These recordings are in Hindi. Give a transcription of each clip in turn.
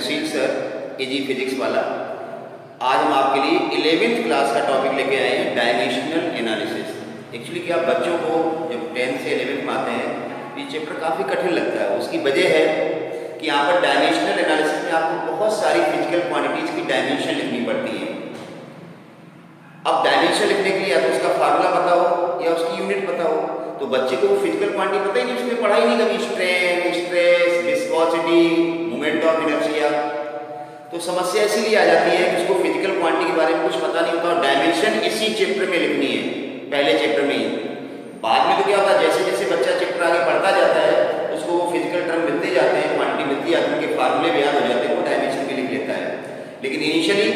सुशील सर, एजी फिजिक्स वाला। आज हम आपके लिए 11th क्लास का टॉपिक लेके आए हैं, डायमेंशनल एनालिसिस। एक्चुअली क्या बच्चों को जब 10th से 11th में आते हैं ये चैप्टर काफ़ी कठिन लगता है। उसकी वजह है कि यहाँ पर डायमेंशनल एनालिसिस में आपको बहुत सारी फिजिकल क्वांटिटीज़ की डायमेंशन लिखनी पड़ती है। अब डायमेंशन लिखने के लिए या तो उसका फार्मूला पता हो या उसकी यूनिट पता हो, तो बच्चे को फिजिकल क्वांटिटी पता ही नहीं, उसने पढ़ा ही नहीं कभी strain, stress, viscosity, moment of inertia. तो समस्या इसीलिए आ जाती है कि उसको फिजिकल क्वांटिटी के बारे में कुछ पता नहीं होता और डायमेंशन इसी चैप्टर में लिखनी है, पहले चैप्टर में ही। बाद में तो क्या होता है, जैसे जैसे बच्चा चैप्टर आगे पढ़ता जाता है उसको वो फिजिकल टर्म मिलते जाते हैं, क्वांटिटी मिलती जाती है, उनके फार्मूले भी याद हो जाते हैं, वो डायमेंशन भी लिख लेता है। लेकिन इनिशियली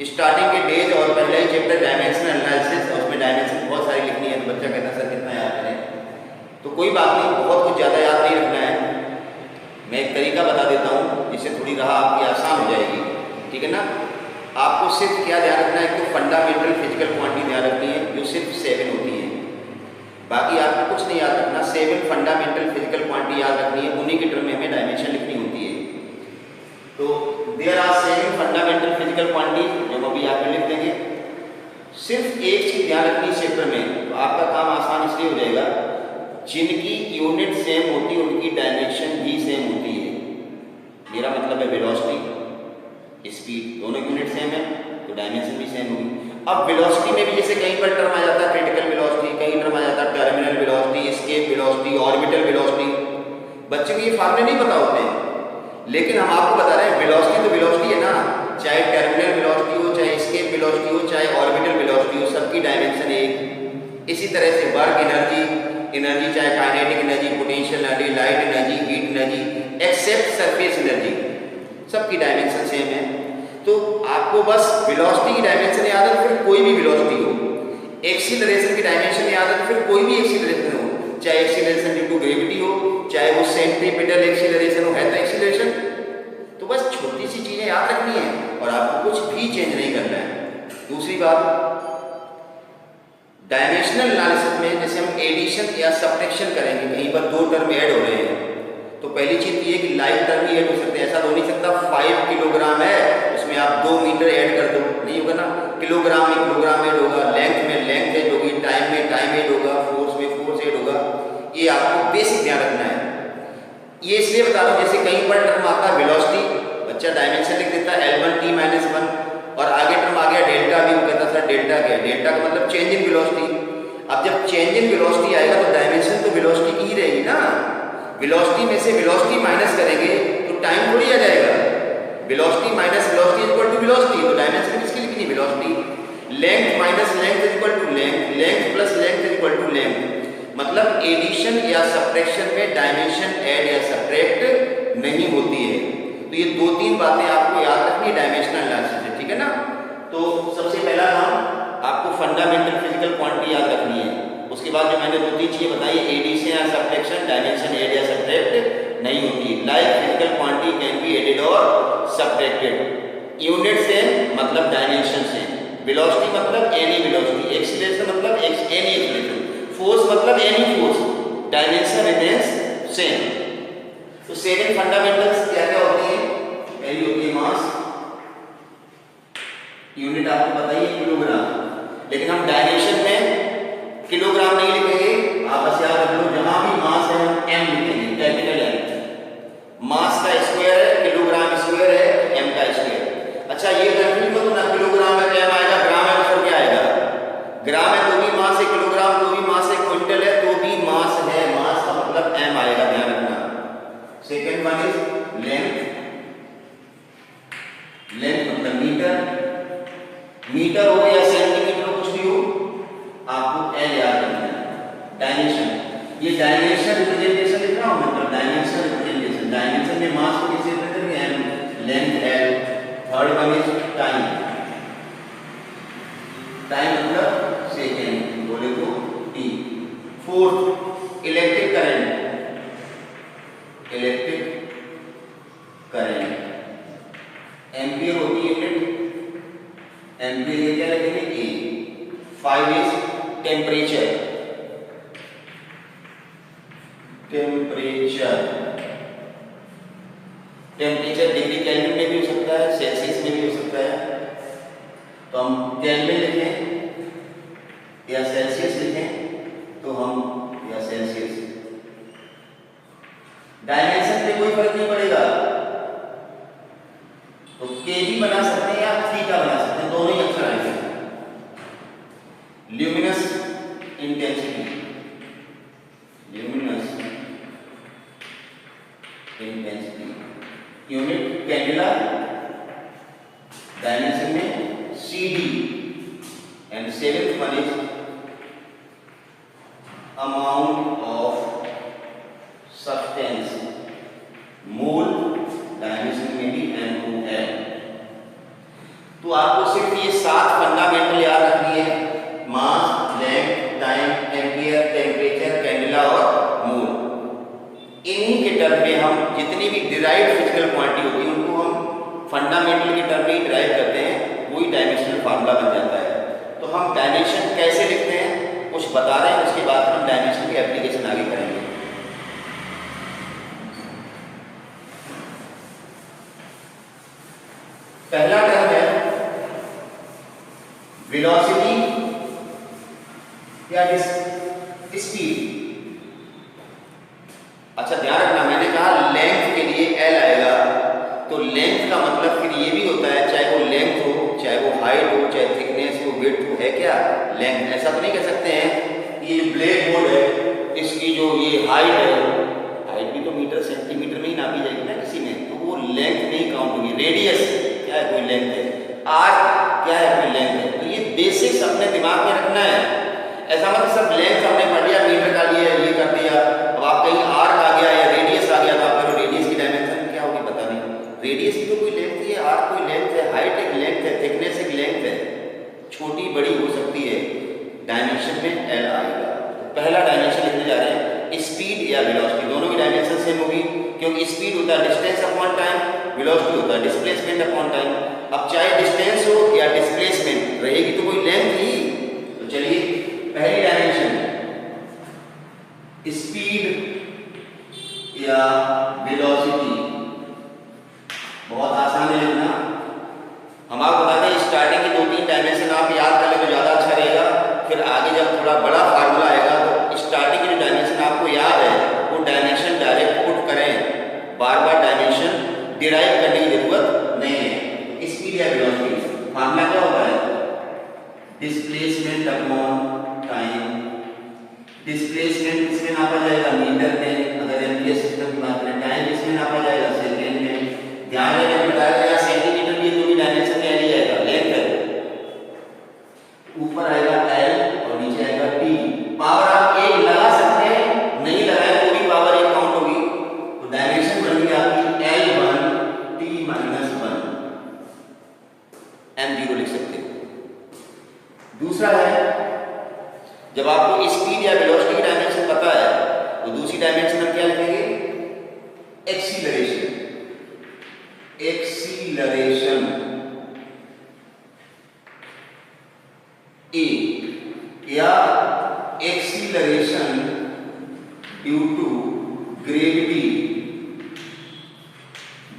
स्टार्टिंग के डेज और पहले ही चैप्टर डायमेंशनल एनालिसिस, और उसमें डायमेंशन बहुत सारी लिखनी है, तो बच्चा कहता है सर कितना याद करें। तो कोई बात नहीं, बहुत कुछ ज़्यादा याद नहीं रखना है। मैं एक तरीका बता देता हूँ जिससे थोड़ी राह आपकी आसान हो जाएगी, ठीक है ना। आपको सिर्फ क्या ध्यान रखना है, तो फंडामेंटल फिजिकल क्वांटिटी ध्यान रखनी है जो सिर्फ 7 होती है। बाकी आपको कुछ नहीं याद रखना, 7 फंडामेंटल फिजिकल क्वांटिटी याद रखनी है, उन्हीं के टर्म में हमें डायमेंशन लिखनी होती है। तो there are 7 fundamental physical quantity जो अभी यहाँ पे लिख देंगे। सिर्फ एक चीज ध्यान रखनी इस चैप्टर में, तो आपका काम आसान इसलिए हो जाएगा, जिनकी यूनिट सेम होती है उनकी डायमेंशन भी सेम होती है। मेरा मतलब है वेलोसिटी, स्पीड, दोनों यूनिट सेम है तो डायमेंशन भी सेम होगी। अब वेलोसिटी में भी जैसे कहीं पर टर्म आ जाता है क्रिटिकल वेलोसिटी, कहीं टर्म आ जाता है terminal velocity, escape velocity, orbital velocity. बच्चे को ये फार्मूले नहीं पता होते हैं, लेकिन हम आपको बता रहे हैं वेलोसिटी तो वेलोसिटी है ना, चाहे टर्मिनल वेलोसिटी हो, चाहे एस्केप वेलोसिटी हो, चाहे ऑर्बिटल वेलोसिटी हो, सबकी डायमेंशन एक। इसी तरह से वर्क एनर्जी, एनर्जी चाहे kinetic energy, potential energy, light energy, heat energy, except surface energy, सबकी डायमेंशन सेम है। तो आपको बस वेलोसिटी की डायमेंशन याद है, फिर कोई भी वेलोसिटी हो। एक्सीलरेशन की डायमेंशन याद है, फिर कोई भी एक्सीलरेशन हो, चाहे एक्सीलरेशन ड्यू टू ग्रेविटी हो, चाहे वो सेंट्रीपिटल एक्सीलरेशन हो, है तो एक्सीलरेशन। तो बस छोटी सी चीजें याद रखनी है और आपको कुछ भी चेंज नहीं करना है। दूसरी बात, डायमेंशनल एनालिसिस में जैसे हम एडिशन या सब्ट्रैक्शन करेंगे, कहीं पर 2 टर्म ऐड हो रहे हैं, तो पहली चीज ये कि लाइव टर्म ही ऐड हो सकते हैं। ऐसा तो नहीं सकता 5 किलोग्राम है उसमें आप 2 मीटर ऐड कर दो, नहीं होगा ना। किलोग्राम में किलोग्राम ऐड होगा, लेंथ में लेंथ ऐड होगी, टाइम में टाइम ऐड होगा, फोर्स में फोर्स ऐड होगा। ये आपको बेसिक ध्यान रखना है। ये इसलिए बता रहा हूँ, जैसे कहीं पर टर्म आता है वेलोसिटी, बच्चा डायमेंशन लिख देता है L1t-1 और आगे टर्म आ गया डेल्टा भी, वो कहता सर डेल्टा क्या है, डेल्टा का मतलब चेंज इन वेलोसिटी। अब जब चेंज इन वेलोसिटी आएगा तो डायमेंशन तो वेलोसिटी की ही रहेगी ना। वेलोसिटी में से वेलोसिटी माइनस करेंगे तो टाइम थोड़ी आ जाएगा। Velocity minus velocity is equal to velocity, तो डायमेंशन किसकी लिखनी है, velocity. Length minus length is equal to length, length plus length is equal to length. मतलब एडिशन या सब्ट्रैक्शन में डायमेंशन ऐड या सब्ट्रैक्ट नहीं होती है। तो ये 2-3 बातें आपको याद रखनी है डायमेंशनल एनालिसिस में, ठीक है ना। तो सबसे पहला काम, आपको फंडामेंटल फिजिकल क्वांटिटी याद रखनी है। उसके बाद जो मैंने 2-3 चीजें बताई, एडिशन या सब्ट्रैक्शन, डायमेंशन ऐड या सब्ट्रैक्ट नहीं होती। Like physical quantity can be added और सब्ट्रैक्टेड। यूनिट सेम मतलब डायमेंशन सेम, वेलोसिटी मतलब एनी वेलोसिटी, एक्सीलरेशन मतलब एनी एक्सीलरेशन, फोर्स मतलब any force, dimension remains same. तो 7 फंडामेंटल्स क्या क्या होती है, पहली होती है मास, यूनिट आपको पता ही है किलोग्राम, लेकिन हम डायमेंशन में किलोग्राम नहीं लिखेंगे, आप बस याद रख लो जहां भी मास है हम m लिखेंगे, कैपिटल M। मास का स्क्वायर है, किलोग्राम स्क्वायर है, m का स्क्वायर। अच्छा ये कंफ्यूज मत होना, किलोग्राम है तो m आएगा, ग्राम है तो क्या आएगा, ग्राम है तो भी मास है, किलोग्राम तो भी मास है, क्विंटल है तो भी मास है, मास का मतलब m आएगा, ध्यान रखना। Second one is length, length मतलब मीटर, मीटर हो या सेंटीमीटर हो, कुछ भी हो, आपको L याद रखना है। डायमेंशन, ये डायमेंशन रिप्रेजेंटेशन लिख रहा हूं, मतलब डायमेंशन रिप्रेजेंटेशन, डायमेंशन में मास को किससे रिप्रेजेंट करेंगे, m, length L। Third one is time, time मतलब सेकेंड, बोले तो t। Fourth electric current, electric current, ampere होती है यूनिट, एम्पियर क्या लिखेंगे A। 5 is temperature, temperature temperature degree kelvin में भी हो सकता है, सेल्सियस में भी हो सकता है। तो हम केल्विन लिखें या सेल्सियस लिखें तो हम या सेल्सियस, डायमेंशन में कोई फर्क नहीं पड़ेगा। तो के भी बना सकते हैं या थीटा बना सकते हैं, दोनों ही अच्छा आएंगे। Luminous intensity, luminous intensity unit candela, dimension में CD, and seventh one is amount of substance, mole, dimension में भी N2L। तो आपको सिर्फ ये 7 फंडामेंटल याद रखनी है, mass, length, time, ampere, temperature, candela और मोल। इन्हीं के टर्म में हम जितनी भी डिराइव्ड फिजिकल क्वांटिटी होती है उनको हम फंडामेंटल के टर्म में डिराइव करते हैं, वही डायमेंशनल फार्मूला बन जाता है। तो हम डायमेंशन कैसे लिखते हैं कुछ बता रहे हैं, उसके बाद हम डायमेंशन की एप्लीकेशन आगे करेंगे। पहला टर्म है वेलोसिटी या स्पीड। अच्छा ध्यान रखना, मैंने कहा लेंथ के लिए L आएगा, तो लेंथ का मतलब फिर ये भी होता है, चाहे वो लेंथ हो, चाहे वो हाइट हो, चाहे थिकनेस हो, विड्थ हो, है क्या लेंथ। ऐसा तो नहीं कह सकते हैं ये ब्लैक बोर्ड है, इसकी जो ये हाइट है, हाइट भी तो मीटर सेंटीमीटर में ही नापी जाएगी ना किसी में, तो वो लेंथ नहीं काउंट होगी। रेडियस क्या है, कोई लेंथ है। आर्क क्या है, कोई लेंथ है। तो ये बेसिक्स अपने दिमाग में रखना है। ऐसा मतलब सब लेंथ हमने पढ़ लिया, मीटर का लिया, ये कर दिया, अब आप कहीं आर्क आ गया या रेडियस आ गया तो आप करो रेडियस की डायमेंशन क्या होगी पता नहीं। रेडियस की तो कोई लेंथ है, आर्क कोई लेंथ है, हाइट एक लेंथ है, थिकनेस एक लेंथ है, छोटी बड़ी हो सकती है। डायमेंशन में L आएगा। पहला डायमेंशन लिखने जा रहे हैं स्पीड या वेलोसिटी, दोनों की डायमेंशन सेम होगी, क्योंकि स्पीड होता है डिस्टेंस अपॉन टाइम, वेलोसिटी होता है डिस्प्लेसमेंट अपॉन टाइम। अब चाहे डिस्टेंस हो या डिस्प्लेसमेंट, रहेगी तो कोई लेंथ ही। तो चलिए पहली डायमेंशन स्पीड या वेलोसिटी, बहुत आसान है लिखना। हम आपको बताते हैं स्टार्टिंग की 2-3 डायमेंशन आप याद कर ले तो ज़्यादा अच्छा रहेगा, फिर आगे जब थोड़ा बड़ा फार्मूला आएगा तो स्टार्टिंग की जो डायमेंशन आपको याद है वो डायमेंशन डायरेक्ट पुट करें, बार बार डायमेंशन डिराइव करने की जरूरत नहीं है। स्पीड या वेलोसिटी फार्मूला क्या होता है, डिस्प्लेसमेंट अपॉन टाइम। डिस्प्लेसमेंट किसमें नापा जाएगा, मीटर में, अगर एमपीएस सिस्टम की बात करें। टाइम किसमें नापा जाएगा, सेकेंड में। ध्यान रखें बताया गया सेंटीमीटर की जो भी डायमेंशन में एल आएगा, लेंथ है, ऊपर आएगा L और नीचे आएगा T। पावर आप एक लगा सकते हैं, नहीं लगाए तो भी पावर एक काउंट होगी। तो डायमेंशन बन गई आपकी L1 T-1, M0 लिख सकते हैं। दूसरा है जब आपको स्पीड या वेलोसिटी की डायमेंशन पता है तो दूसरी डायमेंशन हम क्या लिखेंगे, एक्सीलरेशन। एक्सीलरेशन ए या acceleration due to gravity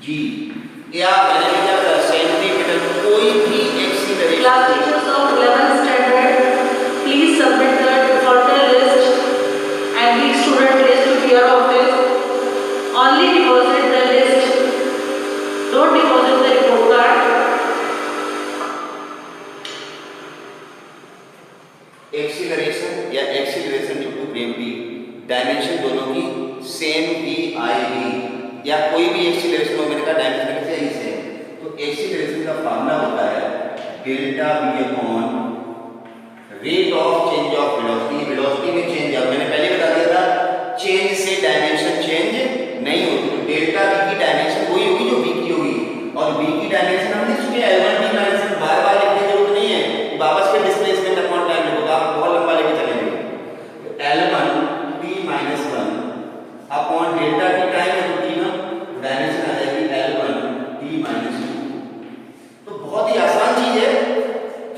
G, या मैंने क्या सेंटीमीटर, कोई भी acceleration. Class teachers of 11th standard, please submit the defaulted list and each student is to clear of this. Only deposit the list. Don't deposit the report card. Acceleration या acceleration due to gravity, dimension दोनों की सेम ही आएगी, या कोई भी एक्सीलरेशन हो, मैंने कहा डायमेंशन से ही सेम। तो एक्सीलरेशन का फार्मूला होता है delta V upon rate of change of velocity. Velocity में चेंज, अब मैंने पहले बता दिया था चेंज से डायमेंशन चेंज नहीं होती, तो डेल्टा V की डायमेंशन वही होगी जो V की होगी, और V की डायमेंशन हमने चुके L1 की डायमेंशन बार बार लिखने की जरूरत नहीं है, वापस के डिस्प्लेसमेंट अपॉन टाइम लिखो, आप बहुत लंबा लेके चलेंगे। तो L1 T-1 upon delta T time है, तो T ना डायमेंशन आ जाएगी L1 T-2। तो बहुत ही आसान चीज है,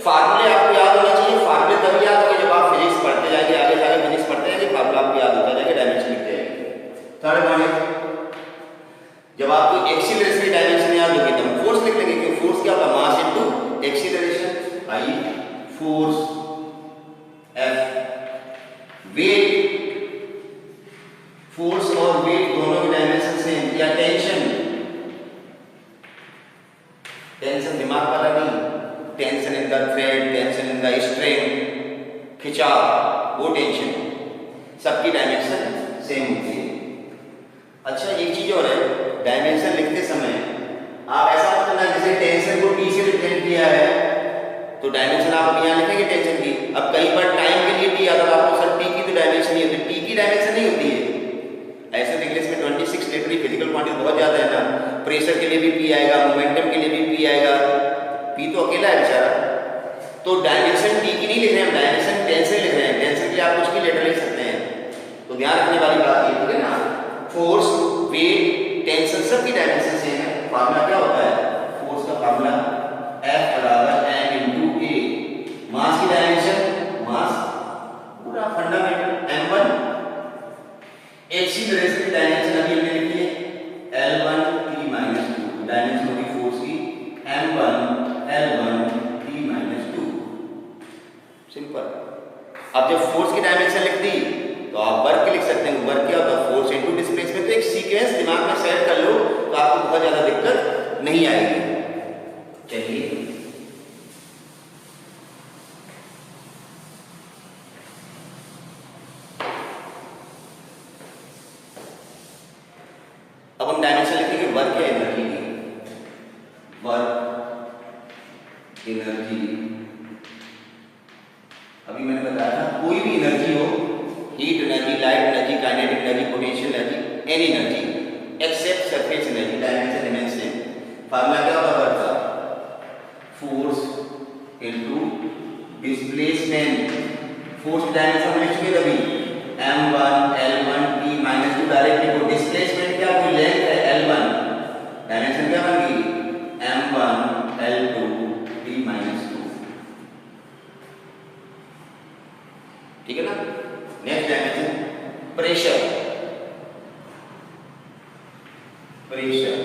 फार्मूले आपको याद होना चाहिए। फार्मूले तभी याद होंगे जब आप फिजिक्स पढ़ते जाएंगे, आगे जाके फिजिक्स पढ़ते जाएंगे, फार्मूला आपको याद होता जाएगा, डायमेंशन लिखते जाएंगे। थर्ड वन, जब आपको acceleration force F, weight, force और वेट दोनों की डायमेंशन सेम, या टेंशन, टेंशन दिमाग वाला नहीं, tension in the thread, tension in the string, खिंचाव, वो टेंशन, सबकी डायमेंशन सेम होती है। अच्छा एक चीज और है, डायमेंशन लिखते समय आप ऐसा मत करना जैसे टेंशन को टी से रिप्रेजेंट किया है तो डायमेंशन आप अब यहाँ लिखेंगे टेंशन की। अब कई बार टाइम के लिए टी आता है आपको, सर टी की तो डायमेंशन नहीं होती, टी की डायमेंशन नहीं होती है। ऐसे तो इंग्लिश में 26 लिटरली फिजिकल क्वांटिटी बहुत ज़्यादा है ना, प्रेशर के लिए भी पी आएगा, मोमेंटम के लिए भी पी आएगा, पी तो अकेला है बेचारा। तो डायमेंशन टी की नहीं लिख रहे हैं, डायमेंशन टेंशन लिख रहे हैं, टेंशन के लिए आप उसकी लेटर लिख सकते हैं। तो ध्यान रखने वाली बात ये ठीक है ना, फोर्स, वेट, टेंशन सबकी डायमेंशन सेम है। फार्मूला क्या होता है, फोर्स का फार्मूला F बराबर m इंटू ए, मास की डायमेंशन, मास पूरा फंडामेंटल m1, इसी तरह से डायमेंशन अभी हमने लिखी है L1 T माइनस 2, डायमेंशन होगी फोर्स की m1 L1 T minus 2, simple. अब जब फोर्स की डायमेंशन लिख दी तो आप वर्क लिख सकते हैं, वर्क क्या होता है, फोर्स इनटू डिस्प्लेसमेंट। तो एक सीक्वेंस दिमाग में सेट कर लो तो आपको बहुत ज्यादा दिक्कत नहीं आएगी। चलिए अब हम डायमेंशन लिखेंगे वर्क या एनर्जी की, वर्क, एनर्जी। अभी मैंने बताया था कोई भी एनर्जी हो, heat energy, light energy, kinetic energy, potential energy, any energy except surface energy, dimension remains same. Formula क्या होगा वर्क का, force into displacement, force dimension लिख चुके तभी m1 L1 T minus 2, direct लिखो। डिस्प्लेसमेंट क्या, कोई लेंथ है L1, डायमेंशन क्या बन गई m1 L2 T माइनस 2, ठीक है ना। Next dimension pressure, pressure,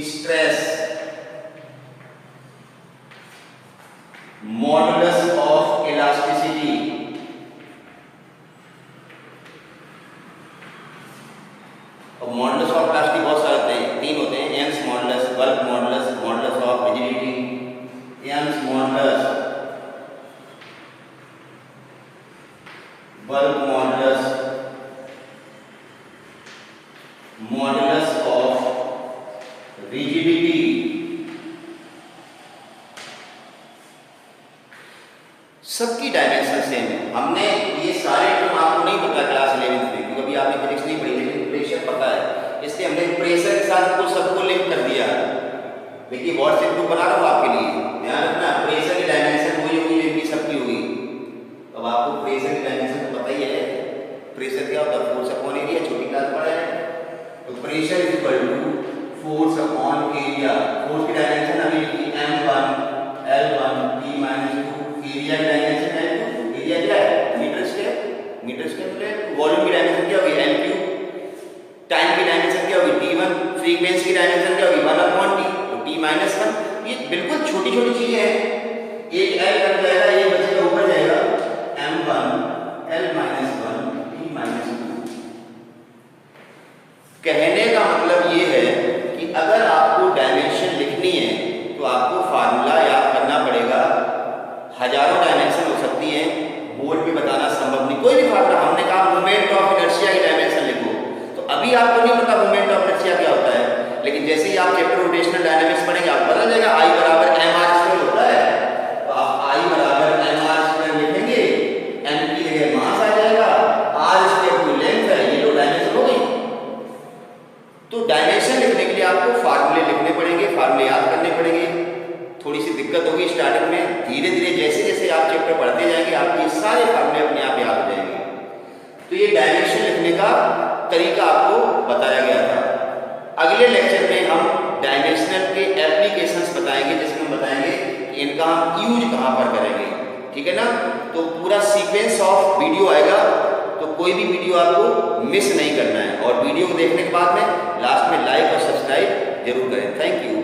stress, modulus of elasticity, और मॉडुलस ऑफ इलास्टिसिटी बहुत सारे होते हैं, 3 होते हैं, Young's modulus, bulk modulus, modulus of rigidity. Young's modulus, bulk modulus, modulus of rigidity. सबकी डायमेंशन सेम है। हमने ये सारे टर्म आपको नहीं पता क्लास 11th में, क्योंकि अभी आपने फिजिक्स नहीं पढ़ी, लेकिन प्रेशर पता है, इसलिए हमने प्रेशर के साथ कुछ सबको लिंक कर दिया। देखिए व्हाट्सएप ग्रुप बना रहा हूँ आपके लिए, ध्यान रखना, प्रेशर की डायमेंशन वही होगी जिनकी सबकी होगी। अब आपको प्रेशर की डायमेंशन तो पता ही है, प्रेशर क्या होता है, फोर्स अपॉन एरिया, छोटी क्लास पढ़ा है। तो pressure is equal to force upon area. Force की डायमेंशन अभी लिखी m1 L1 T minus 2, area की डायमेंशन L2, एरिया क्या है metre square, metre square, volume की डायमेंशन क्या होगी L3, टाइम की डायमेंशन क्या होगी T1, फ्रीक्वेंसी की डायमेंशन क्या होगी 1/T, तो T माइनस 1। ये बिल्कुल छोटी छोटी चीजें हैं, एक L कट जाएगा, ये बचेगा ऊपर जाएगा m1 L minus 1 T minus 2। कहने का मतलब ये है कि अगर आपको डायमेंशन लिखनी है तो आपको फार्मूला याद करना पड़ेगा। हजारों डायमेंशन हो सकती हैं, बोर्ड में बताना संभव नहीं, कोई भी फार्मूला। हमने कहा मोमेंट ऑफ इनर्शिया की डायमेंशन लिखो, तो अभी आपको नहीं पता मोमेंट ऑफ इनर्शिया क्या होता है, लेकिन जैसे ही आप चैप्टर रोटेशनल डायनामिक्स पढ़ेंगे आप पता चलेगा I बराबर mr² होता है, तो आप I बराबर mr² लिखेंगे, m की जगह मास आ जाएगा, r² की लेंथ है, ये तो डायमेंशन हो गई। तो डायमेंशन लिखने के लिए आपको फार्मूले लिखने पड़ेंगे, फार्मूले याद करने पड़ेंगे। थोड़ी सी दिक्कत होगी स्टार्टिंग में, धीरे धीरे जैसे जैसे आप चैप्टर पढ़ते जाएंगे आपके सारे फार्मूले अपने आप याद हो जाएंगे। तो ये डायमेंशन लिखने का तरीका आपको बताया गया था। अगले लेक्चर में हम डायमेंशनल के एप्लीकेशंस बताएंगे, जिसमें हम बताएंगे कि इनका हम यूज कहाँ पर करेंगे, ठीक है ना। तो पूरा सीक्वेंस ऑफ वीडियो आएगा, तो कोई भी वीडियो आपको मिस नहीं करना है, और वीडियो को देखने के बाद में लास्ट में लाइक और सब्सक्राइब जरूर करें। Thank you.